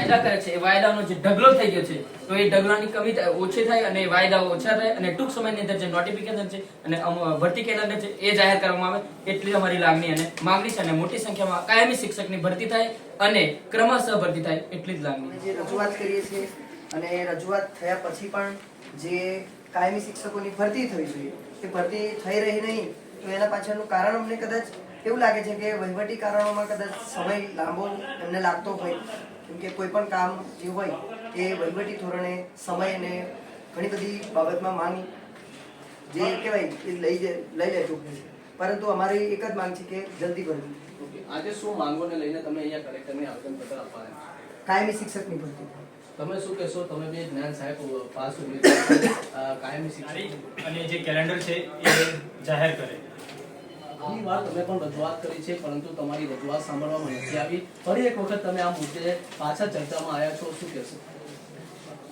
વાયદા કરે છે એ વાયદાનો જે ઢગલો થઈ ગયો છે તો એ ઢગલાની કમી ઓછી થાય અને વાયદાઓ ઓછા થાય અને ટૂંક સમયની અંદર જે નોટિફિકેશન છે અને ભરતી કેલેન્ડર છે એ જાહેર કરવામાં આવે એટલી અમારી લાગણી અને માંગણી છે અને મોટી સંખ્યામાં કાયમી શિક્ષકની ભરતી થાય અને ક્રમશઃ ભરતી થાય એટલી જ લાગણી. જે રજૂઆત કરીએ છીએ અને રજૂઆત થયા પછી પણ જે કાયમી શિક્ષકોની ભરતી થવી જોઈએ એ ભરતી થઈ રહી નહીં તો એના પાછળનું કારણ અમને કદાચ એવું લાગે છે કે વહીવટી કારણોમાં કદાચ સમય લાંબો એમને લાગતો હોય, કેમ કે કોઈ પણ કામ જે હોય એ વહીવટી ધોરણે સમય અને ઘણી બધી બાબતમાં માંગ જે કહેવાય એ લઈ લેતું હોય છે. પરંતુ અમારી એક જ માંગ છે કે જલ્દી ભરતી. આજે શું માંગોને લઈને તમે અહીંયા કલેક્ટરને આવેદનપત્ર આપવાના છો? કાયમી શિક્ષકની ભરતી. તમે શું કહેશો? તમે બે જ્ઞાન સાહેબ પાસ કાયમી શિક્ષક અને જે કેલેન્ડર છે એ જાહેર કરે. ઘણી વાર તમે પણ રજૂઆત કરી છે પરંતુ તમારી રજૂઆત સાંભળવામાં નથી આવી. ફરી એક વખત તમે આ મુદ્દે પાછા ચર્ચામાં આવ્યા છો, શું કહેશો?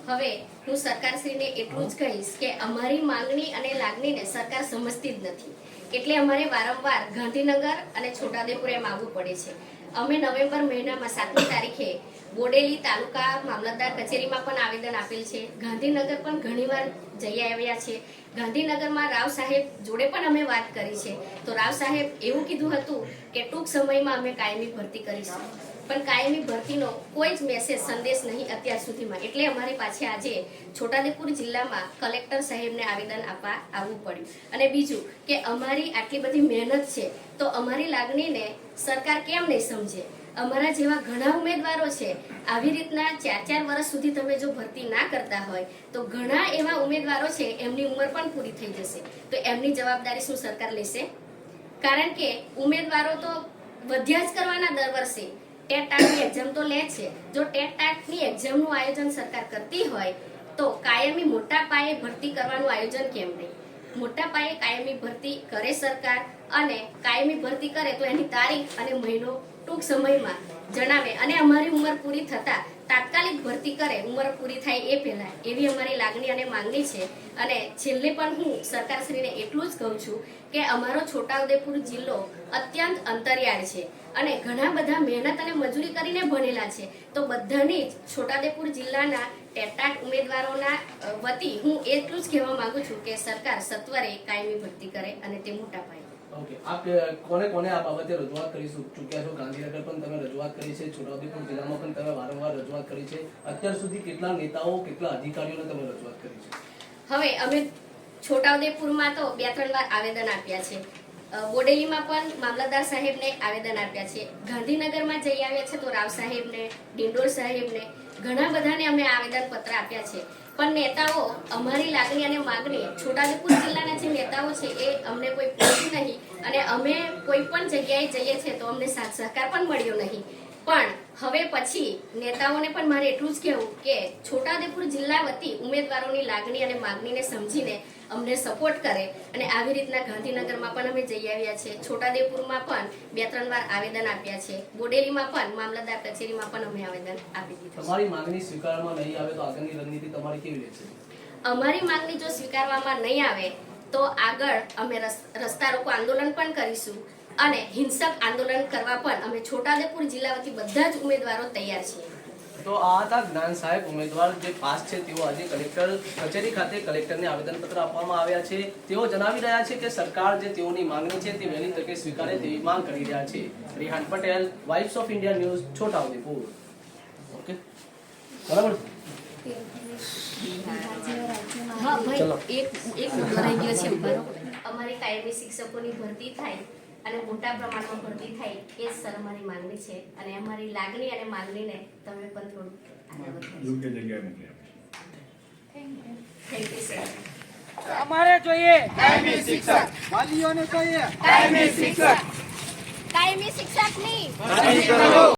હવે હું સરકારશ્રીને એટલું જ કહીશ કે અમારી માંગણી અને લાગણીને સરકાર સમજતી જ નથી, એટલે અમારે વારંવાર ગાંધીનગર અને છોટાઉદેપુર એમ આવવું પડે છે. અમે નવેમ્બર મહિનામાં 7મી તારીખે બોડેલી તાલુકા મામલતદાર કચેરીમાં પણ આવેદન આપેલ છે. ગાંધીનગર પણ ઘણીવાર જઈ આવ્યા છે. ગાંધીનગરમાં રાવ સાહેબ જોડે પણ અમે વાત કરી છે, તો રાવ સાહેબ એવું કીધું હતું કે ટૂંક સમયમાં અમે કાયમી ભરતી કરીશું, પણ કાયમી ભરતીનો કોઈ જ મેસેજ સંદેશ નહીં અત્યાર સુધીમાં. એટલે અમારી પાસે આજે છોટાઉદેપુર જિલ્લામાં કલેક્ટર સાહેબને આવેદન આપવા આવવું પડ્યું. અને બીજું કે અમારી આટલી બધી મહેનત છે તો અમારી લાગણીને સરકાર કેમ નહીં સમજે? અમારા જેવા ઘણા ઉમેદવારો છે, આવી રીતના 4-4 વર્ષ સુધી તમે જો ભરતી ના કરતા હોય તો ઘણા એવા ઉમેદવારો છે એમની ઉંમર પણ પૂરી થઈ જશે, તો એમની જવાબદારી શું સરકાર લેશે? કારણ કે ઉમેદવારો તો વધ્યા જ કરવાના દર વર્ષે. ટેટ ટાટની એક્ઝામ તો લે છે. જો ટેટ ટાટની એક્ઝામનું આયોજન સરકાર કરતી હોય તો કાયમી મોટા પાયે ભરતી કરવાનું આયોજન કેમ નહીં? મોટા પાયે કાયમી ભરતી કરે સરકાર અને કાયમી ભરતી કરે તો એની તારીખ અને મહિનો ટૂંક સમયમાં જણાવે અને અમારી ઉંમર પૂરી થતા તાત્કાલિક ભરતી કરે, ઉંમર પૂરી થાય એ પહેલા, એવી અમારી લાગણી અને માંગણી છે. અને છેલ્લે પણ હું સરકારશ્રીને એટલું જ કહું છું કે અમારો છોટાઉદેપુર જિલ્લો અત્યંત અંતરિયાળ છે અને ઘણા બધા મહેનત અને મજૂરી કરીને ભણેલા છે, તો બધાની જ છોટાઉદેપુર જિલ્લાના ટેટાટ ઉમેદવારોના વતી હું એટલું જ કહેવા માંગુ છું કે સરકાર સત્વરે કાયમી ભરતી કરે અને તે મોટા પાયે. ઓકે, આપ કોને આ બાબતે રજૂઆત કરી ચૂક્યા છો? ગાંધીનગર પણ તમે રજૂઆત કરી છે, છોટાઉદેપુર જિલ્લામાં પણ તમે વારંવાર રજૂઆત કરી છે. અત્યાર સુધી કેટલા નેતાઓ, કેટલા અધિકારીઓને તમે રજૂઆત કરી છે? હવે અમે છોટાઉદેપુરમાં તો 2-3 વાર આવેદન આપ્યા છે. બોડેલીમાં પણ મામલતદાર સાહેબને આવેદન આપ્યા છે. ગાંધીનગરમાં જઈ આવ્યા છે તો રાવ સાહેબને, ડિંડોર સાહેબને, ઘણા બધાને અમે આવેદન પત્ર આપ્યા છે. પણ નેતાઓ અમારી લાગણી અને માંગણી, છોટાઉદેપુર જિલ્લાના જે નેતાઓ છે એ અમને કોઈ પૂછ્યું નહીં અને અમે કોઈ પણ જગ્યાએ જઈએ છીએ તો અમને સાથ સહકાર પણ મળ્યો નહીં. પણ હવે પછી નેતાઓને પણ મારે એટલું જ કહેવું કે છોટાઉદેપુર જિલ્લા વતી ઉમેદવારોની લાગણી અને માંગણીને સમજીને અમને સપોર્ટ કરે અને આવી રીતના ગાંધીનગરમાં પણ અમે જઈ આવ્યા છે, છોટાઉદેપુરમાં પણ 2-3 વાર આવેદન આપ્યા છે, બોડેલીમાં પણ મામલતદાર કચેરીમાં પણ અમે આવેદન આપી દીધું. તમારી માંગણી સ્વીકારવામાં નહીં આવે તો આગળની રણનીતિ તમારી કેવી રહેશે? અમારી માંગણી જો સ્વીકારવામાં નહીં આવે તો આગળ અમે રસ્તા રોકો આંદોલન પણ કરીશું અને હિંસક આંદોલન કરવા પણ અમે છોટાઉદેપુર જિલ્લા વતી બધા જ ઉમેદવારો તૈયાર છીએ. તો આ હતા જ્ઞાન સાહેબ, ઉમેદવાર જે પાસ છે. તેઓ આજે કલેક્ટર કચેરી ખાતે કલેક્ટરને આવેદનપત્ર આપવામાં આવ્યા છે. તેઓ જણાવી રહ્યા છે કે સરકાર જે તેઓની માંગણી છે તે વહેલી તકે સ્વીકારે તેવી માંગ કરી રહ્યા છે. Rihan Patel, vibes of India news, Chhota Udaipur. Okay, બરાબર. હા ભાઈ, એક મુદ્દો રહી ગયો છે અમારો. અમારી કાયમી શિક્ષકોની ભરતી થાય અને મોટા પ્રમાણમાં ભરતી થાય એ જ સર અમારી માંગણી છે અને અમારી લાગણી અને માંગણીને તમે પણ થોડું યોગ્ય જગ્યાએ મોકલી આપો. Thank you sir. અમારે જોઈએ કાયમી શિક્ષક, વાલીઓને જોઈએ કાયમી શિક્ષક, કાયમી શિક્ષકની ભરતી કરો.